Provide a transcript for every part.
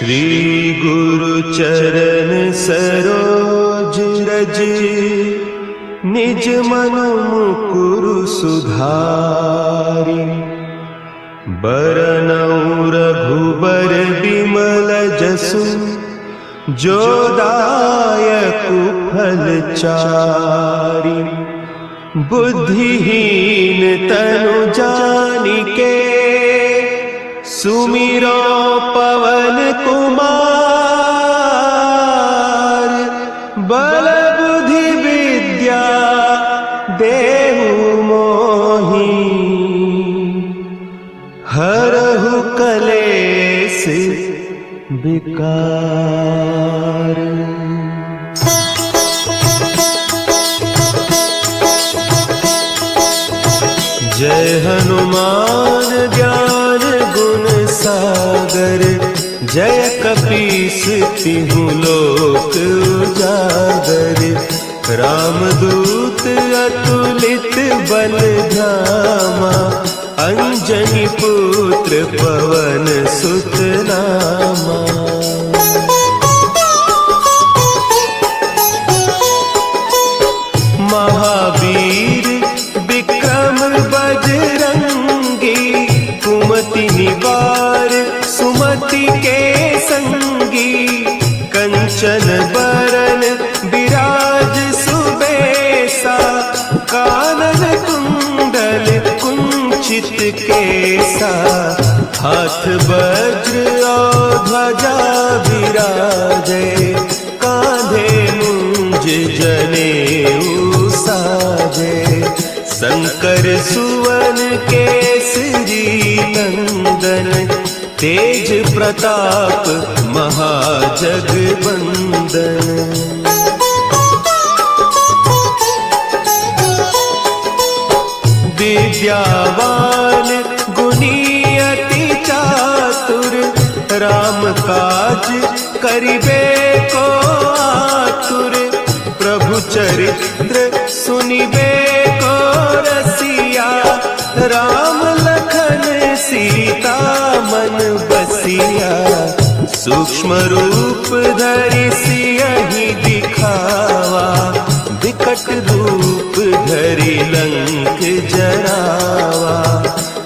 श्री गुरु चरण सरोज रज, निज मन मुकुरु सुधारि। बरनउँ रघुबर बिमल जसु, जो दायकु फल चारि। बुद्धिहीन तनु जानिके, सुमिरो पवन कुमार। बल बुद्धि विद्या देहु मोहि, हरहु कलेस विकार। जय हनुमान ज्ञान गुण सागर, जय कपीस तिहु लोक उजागर। रामदूत अतुलित बल धामा, अंजनी पुत्र पवन सुत नामा। महावीर विक्रम बजरंगी, कुमति निवार सुमति के संगी। कंचन बरन विराज सुबेसा, कानन कुंडल कुंचित केसा। हाथ वज्र और ध्वजा विराजे, कांधे मुंज जनेऊ साजे। शंकर सुवन केसरी नंदन, तेज प्रताप महाजगवंदन। विद्यावान गुणी अति चातुर, राम काज करिबे को आतुर। प्रभु चरित्र सुनिबे को रसिया, राम लखन सीता मन बसिया। सूक्ष्म रूप धरि सियहि दिखावा, विकट रूप धरि लंक जरावा।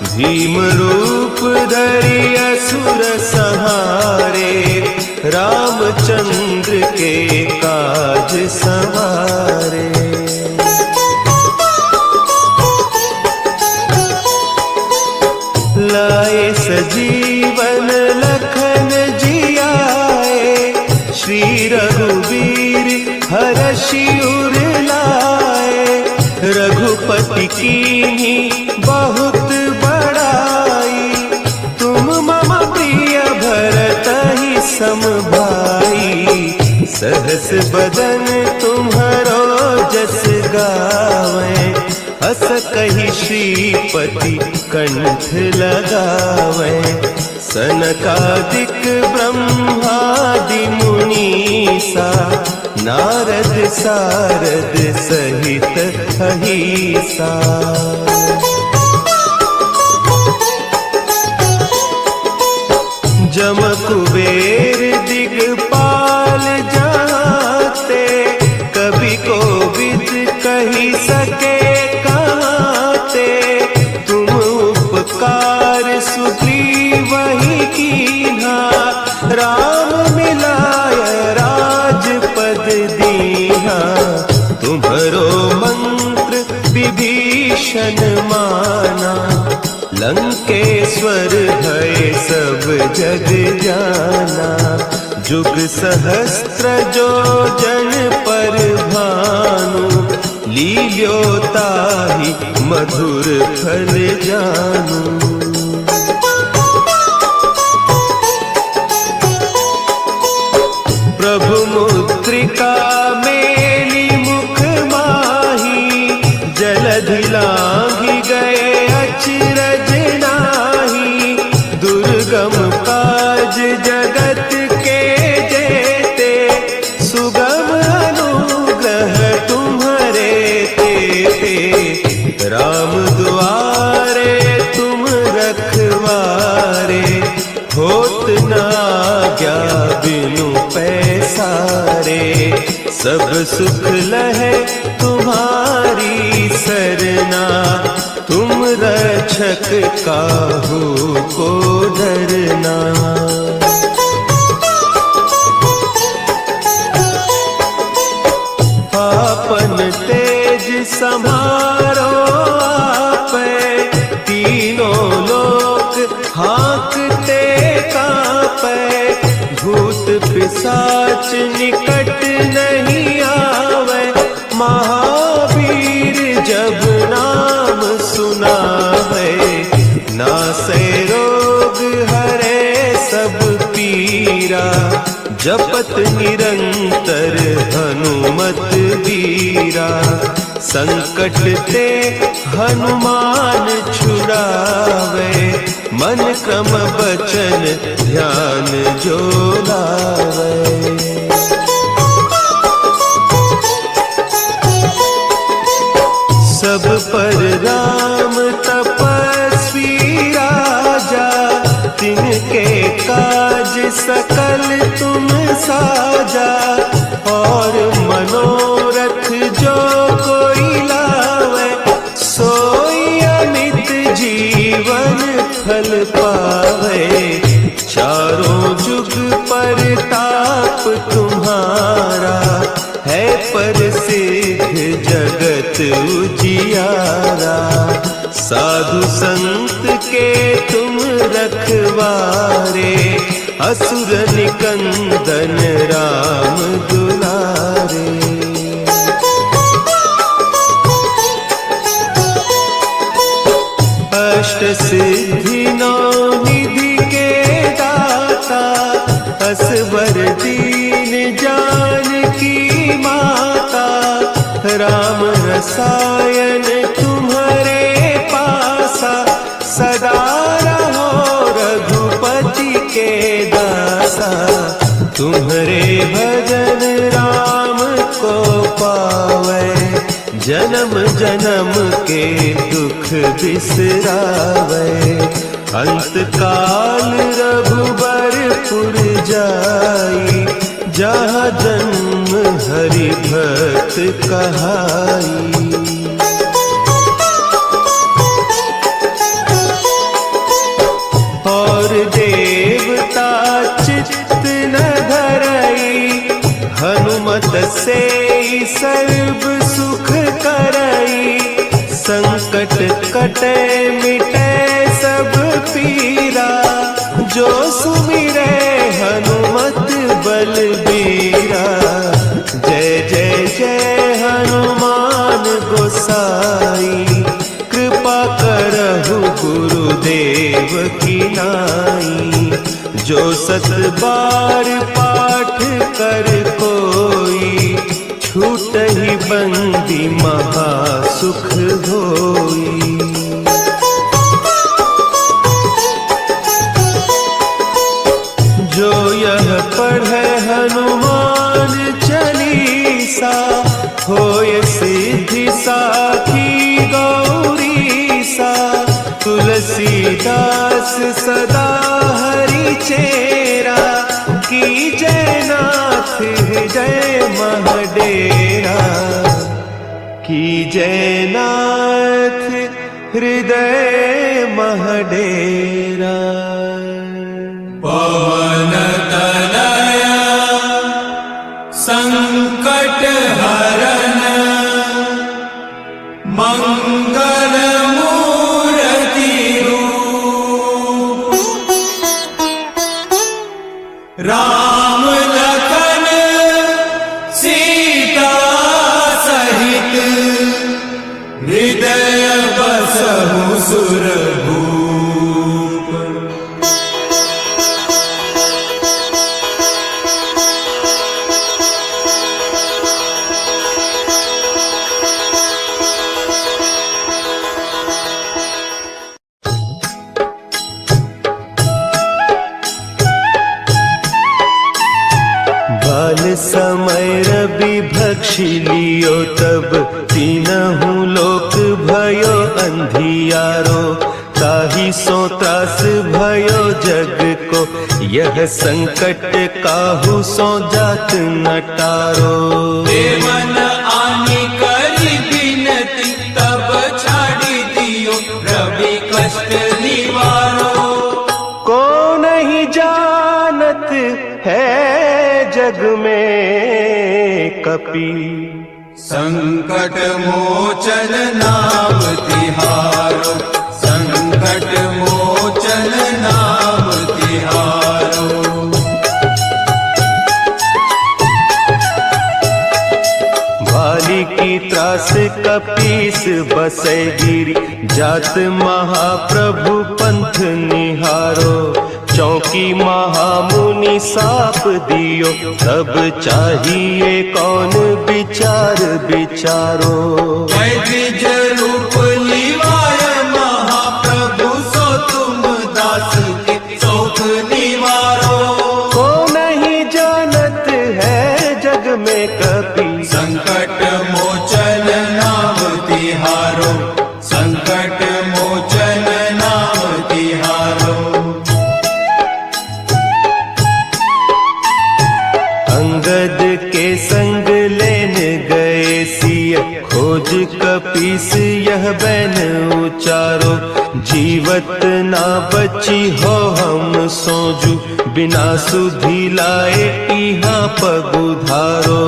भीम रूप धरि असुर संहारे, रामचंद्र के काज सवारे। लाए सजीवन लखन जियाए, श्री रघुवीर हरषि उर लाए। रघुपति कीन्ही बहुत बड़ाई, तुम मम प्रिय भरतहि सम भाई। सहस बदन तुम्हरो जस गावें, हस कहि श्रीपति कंठ लगावें। सनकादिक ब्रह्मादि मुनीसा, नारद सारद सहित अहीसा। जम कुबेर दिगपाल जाते, कवि कोविद कहि सके कहते। तुम उपकार सुग्रीवहि कीन्हा, राम मिलाय राजपद दीन्हा। तुम्हरो मंत्र विभीषण माना, लंकेश्वर भय सब जग जाना। जुग सहस्त्र जो जन पर भानु, लील्यो ताहि मधुर फल जानू। प्रभु मुद्रिका मेली मुख माही, जलधि लांघि गए अचरज नाही। दुर्गम काज जगत के जेते, सुगम अनुग्रह तुम्हरे तेते। राम दुआरे तुम सब सुख लहे तुम्हारी सरना, तुम रक्षक काहू को डरना। आपन तेज समारो आपे, तीनों लोक हाँकते कांपे। भूत पिशाच निकट नहीं आवे, महावीर जब नाम सुनावे। नासे रोग हरे सब पीरा, जपत निरंतर हनुमत वीरा। संकट ते हनुमान छुड़ावे, मन क्रम बचन ध्यान जो लावे। सब पर राम तपस्वी राजा, तिनके काज सकल तुम साजा। और मनोरथ जो कोई लावे, सोई अमित जीवन फल पावे। चारों जुग परताप तुम्हारा, है प्रसिद्ध जगत उजियारा। साधु संत के तुम रखवारे, असुर निकंदन राम दुलारे। अष्ट सिद्धि नौ निधि के दाता, असवर दीन जानकी माता। राम रसायन तुम्हारे पासा, सदा रहो रघुपति के दासा। तुम्हारे भजन राम को पावे, जन्म जन्म के दुख बिसरावे। अंत काल रघुबरपुर जाई, जहाँ जन्म हरि भक्त कहाई। और देवता चित्त न धरई, हनुमत से सर्व सुख करई। संकट कटे मिटे सब पीरा, जो सुमिरे हनुमत बलबीरा। जय जय जय हनुमान गोसाई, कृपा करहु गुरुदेव की नाई। जो सत बार पाठ कर कोई, छूटहि बंदी महासुख होई। जो यह पढ़े हनुमान चालीसा, होय सिद्धि साखी गौरीसा। तुलसीदास सदा हरि चेरा, की जय नाथ हृदय महडेरा। की जय नाथ हृदय महडेरा। पवन तनया संकट हरन, मंगल मूर्ति रूप। राम लखन सीता सहित, हृदय बसहु सुरभूप। समय रवि भक्षी लियो, तब तीनहु लोक भयो अंधियारो। ताहि सो त्रास भयो जग को, यह संकट काहू सो जात न टारो। देवन आनी करी बिनती तब छाड़ी दियो रवि कष्ट निवारो। को नहीं जानत है जग में कपि संकट मोचन नाम तिहारो। संकट मोचन नाम तिहारो। भाली की त्रास कपीस बसै गिरी जात महाप्रभु पंथ निहारो। चौकी महामुनि साप दियो तब चाहिए कौन विचार विचारो। द्विज रूप लिवाय महाप्रभु सो तुम दास के शोक निवारो। को नहीं जानत है जग में कपि संकट मोचन नाम तिहारो। संकट मोचन नाम तिहारो। अंगद के संग लेन गए सिय खोज कपीस यह बैन उचारो। जीवत ना बची हो हम सोजू बिना सुधि लाए इहाँ पगुधारो।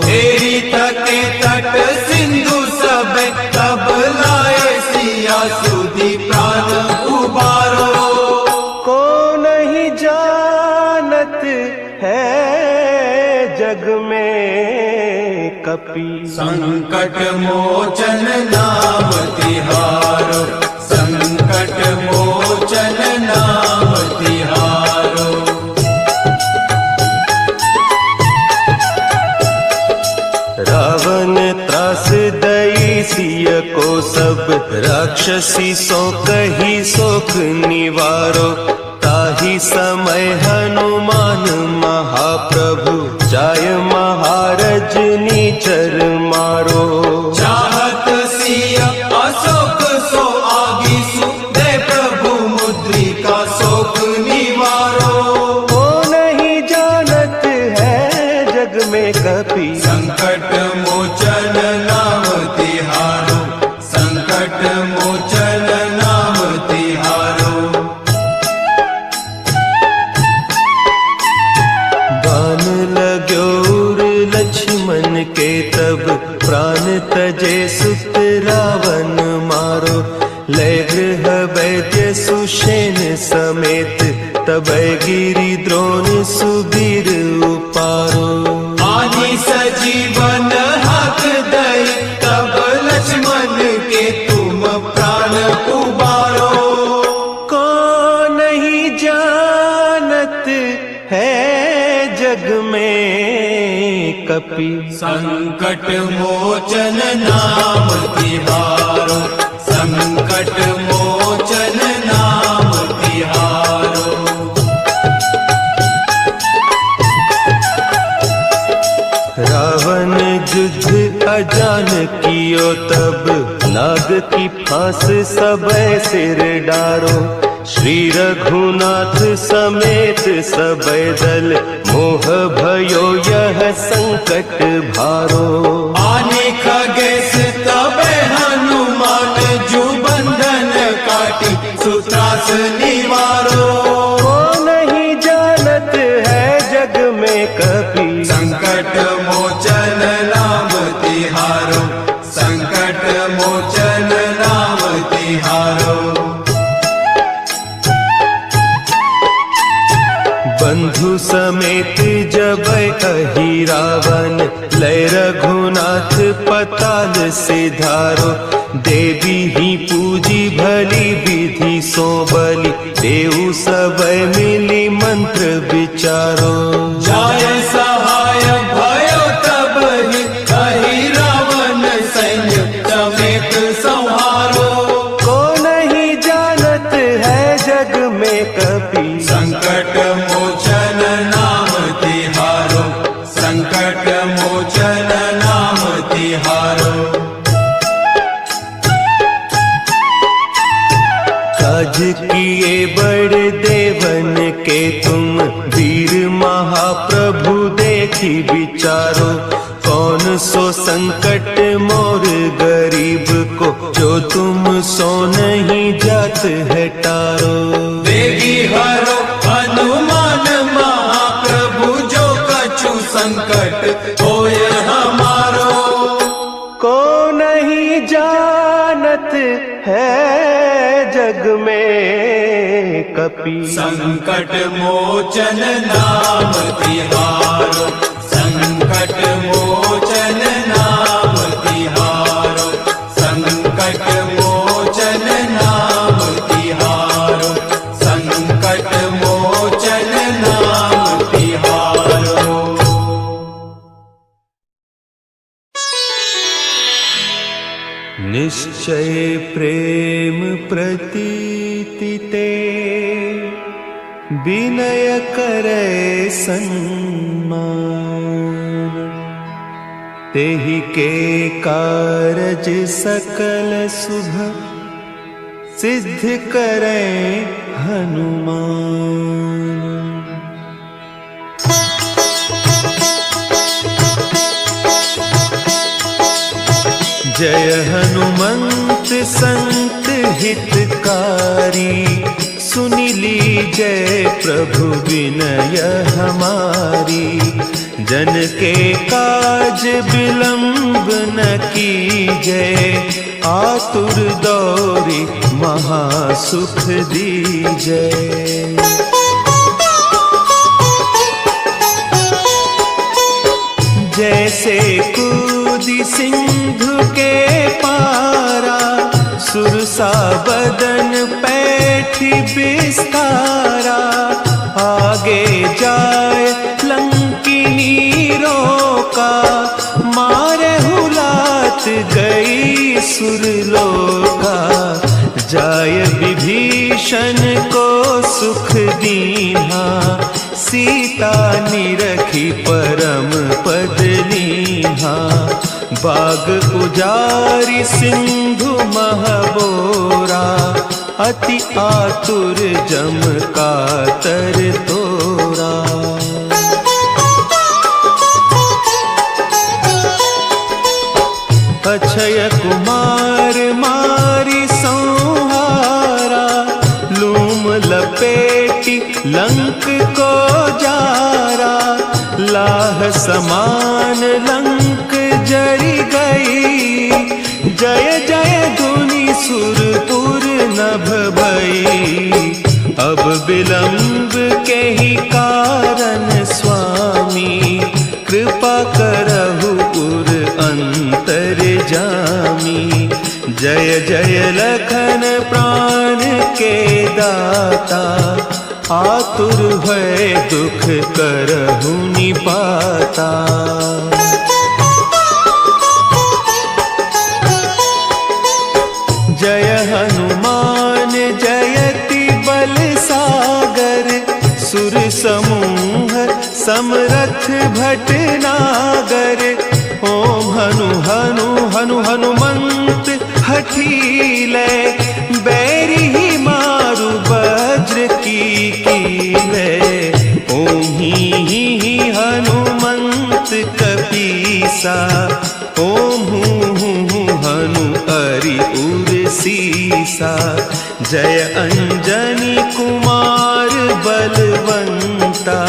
तेरी तके तट सिंधु सब तब लाए सिया सुधि प्राण उबारो। को नहीं जानत है जग में कपि संकट मोचन नाम तिहारो। संकट मोचन नाम तिहारो। रावण त्रास दई सिय को सब राक्षसी सो कही सोख निवारो। ताही समय हनुमान महाप्रभु जाय महारज नीचर मारो। चाहत सिया अशोक सो आगी सुदे प्रभु मुद्रिका शोक निवारो। को नहीं जानत है जग में कपि संकट मोचन नाम तिहारो। संकट मोचन नाम तिहारो। बान लाग्यो लक्ष्मण के तब प्राण तजे सुत रावण मारो। लय गृह वैद्य सुषेण समेत तब गिरि द्रोण सुबीर उपारो। आनी सजीवन हक दई तब लक्ष्मण के तुम प्राण उबारो। को नहीं जानत है जग में कपि संकट मोचन नाम तिहारो। संकट मोचन नाम तिहारो। रावण युद्ध अजान कियो तब नाग की फांस सब सिर डारो। श्री रघुनाथ समेत सब दल मोह भयो यह संकट भारो। आने खगेश तब हनुमान जो बंधन काटी सुत्रास निवारो। को नहीं जानत है जग में कपि संकट मोचन नाम तिहारो। संकट मोचन नाम तिहारो। बंधु समेत जब अहि रावण लय रघुनाथ पताल सिधारो। देवी ही पूजी भली विधि सो बलि देव सब मिली मंत्र विचारो। जाय सहाय भयो तब ही कही रावण सैन्य समेत संहारो। को नहीं जानत है जग में कपि संकट मोचन नाम तिहारो। संकट मोचन नाम तिहारो। काज किए बड़ देवन के तुम वीर महाप्रभु देखी विचारो, कौन सो संकट मोर गरीब को, जो तुम सो नहीं जात है टारो। देगी हरो हनुमान महाप्रभु, जो कछु संकट होय हमारो। को नहीं जानत है जग में कपि, संकट मोचन नाम तिहारो, संकट मोचन नाम तिहारो, संकट मोचन नाम तिहारो, संकट मोचन नाम तिहारो। निश्चय प्रेम प्रतीति ते, विनय करे सन्मान, तेहि के कारज सकल शुभ, सिद्ध करे हनुमान। जय हनुमंत संत हितकारी, सुनि लीजय प्रभु विनय हमारी। जन के काज विलंब न कीजय, आतुर दौरी महासुख दीजय। जैसे कूदी सिंधु के पारा, सुरसा बदन पैठी बिस्तारा। आगे जाए लंकिनी रोका, मारे हुलात गई सुरलोका। जाय विभीषण को सुख दीन्हा, सीता निरखी परम पद लीन्हा। बाग उजारी सिंधु महबोरा, अति आतुर जम कातर तोरा। अक्षय कुमार मारी संहारा, लूम लपेटी लंक को जारा। लाह समान लंक जरी गई, जय जय धुनि सुरपुर नभ भई। अब विलंब के ही कारण स्वामी, कृपा करहु उर अंतर जामी। जय जय लखन प्राण के दाता, आतुर भय दुख करहु निपाता। जय हनुमान जयति बल सागर, सुर समूह समरथ भटनागर। ओम हनु हनु हनु हनुमंत हठीले, बैरी ही मारु वज्र की कीले। ओम ही हनुमंत कपीसा, ओम हूँ हनु हरि उर सीसा। जय अंजनी कुमार बलवंता,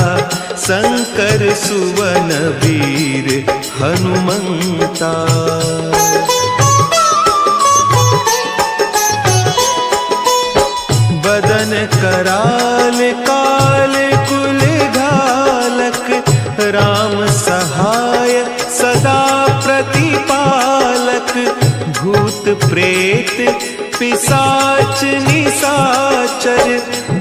शंकर सुवन वीर हनुमंता। बदन कराल काल कुल घालक, राम सहाय सदा प्रतिपालक। भूत प्रेत पिशाच निशाचर,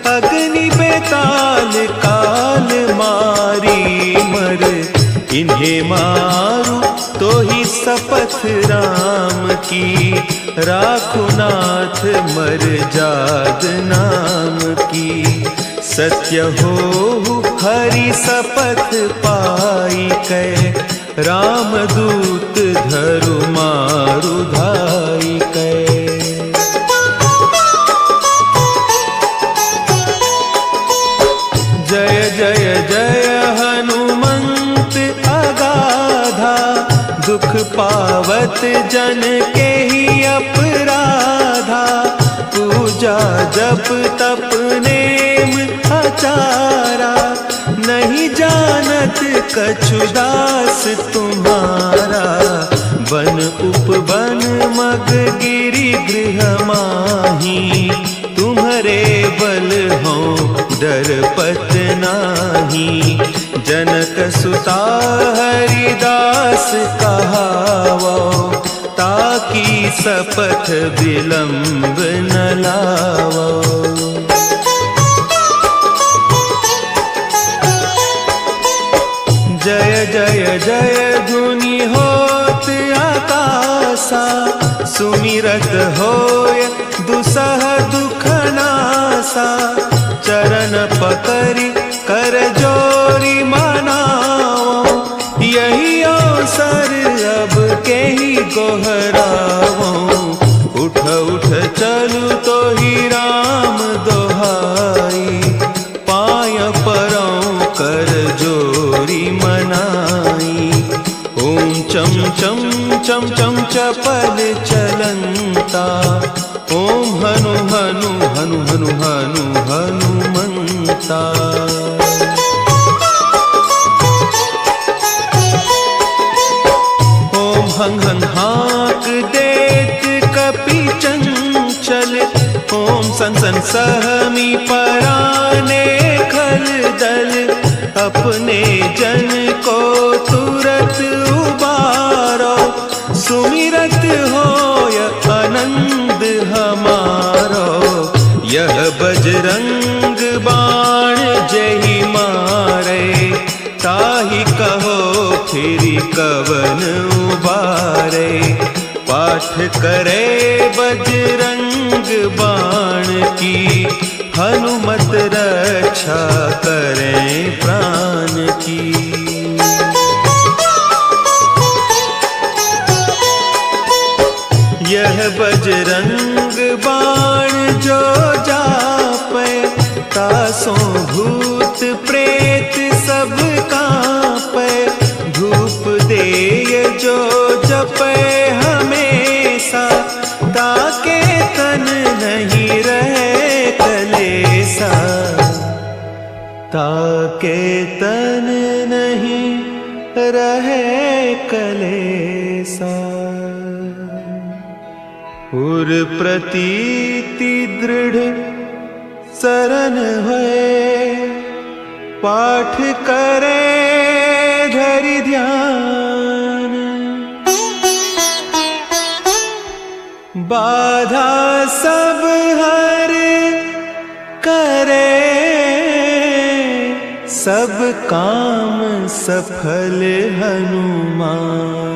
अग्नि बेताल काल मारी मर। इन्हें मारू तो ही शपथ राम की, राखो नाथ मर जाद नाम की। सत्य हो हरि शपथ पाई कै, राम दूत धरु मारु धाई कै। जय जय जय हनुमंत अगाधा, दुख पावत जन के ही अपराधा। पूजा जप तप नेम आचारा, नहीं जानत कछु दास तुम्हारा। बन उपवन मग गिरि गृह माही, तुम्हारे बल हो डरपत नाही। जनक सुता हरिदास कहावो, ताकि सपथ विलंब न लावो। जय जय जय धुनि होत आकाशा, सुमिरत होय दुसह दुख नासा। चरण पकड़ि कर जोरी मनाओ, यही अवसर अब के ही गोहराओ। उठ उठ चलू तो ही राम दोहाई, पाय परौ कर जोरी मनाई। ओम चम चम चम चम चपल चलंता, ओम हनु हनु हनु हनु हनु हनुमंता। ओम हंग हंग हाक देत कपि चंचल, ओम सन सन सहमी पराने खल दल। अपने जन को तुरत उबारो, सुमिरत होय आनंद हमारो। यह बजरंग बाण जहि मारे, ताहि कहो फिर कवन उबारे। पाठ करे बजरंग बाण की, हनुमत रक्षा करें प्राण की। यह बजरंग बाण जो जापे, तासों भूत प्रेत सब कांपे। धूप देय जो जपे हमेशा, ताके तन नहीं रहे कलेसा। ताके तन नहीं रहे कलेसा। उर प्रतीति दृढ़ शरण है, पाठ करे धरि ध्यान। बाधा सब हर करे, सब काम सफल हनुमान।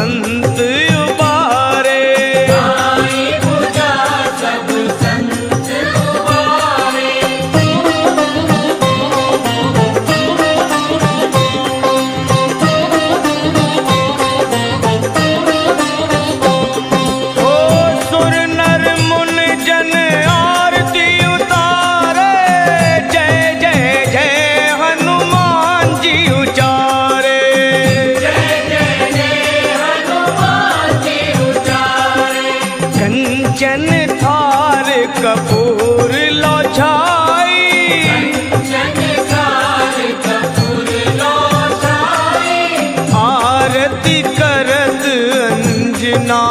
संत उबारे। आई पूजा सब संत उबारे। ओ सुर नर मुन जन आरती उतारे, जय जय जय हनुमान जी उचारे। जय जय जय हनुमान जी उचारे। कंचन थार कपूर लो छाई, कंचन थार कपूर लो छाई। आरती करत अंजना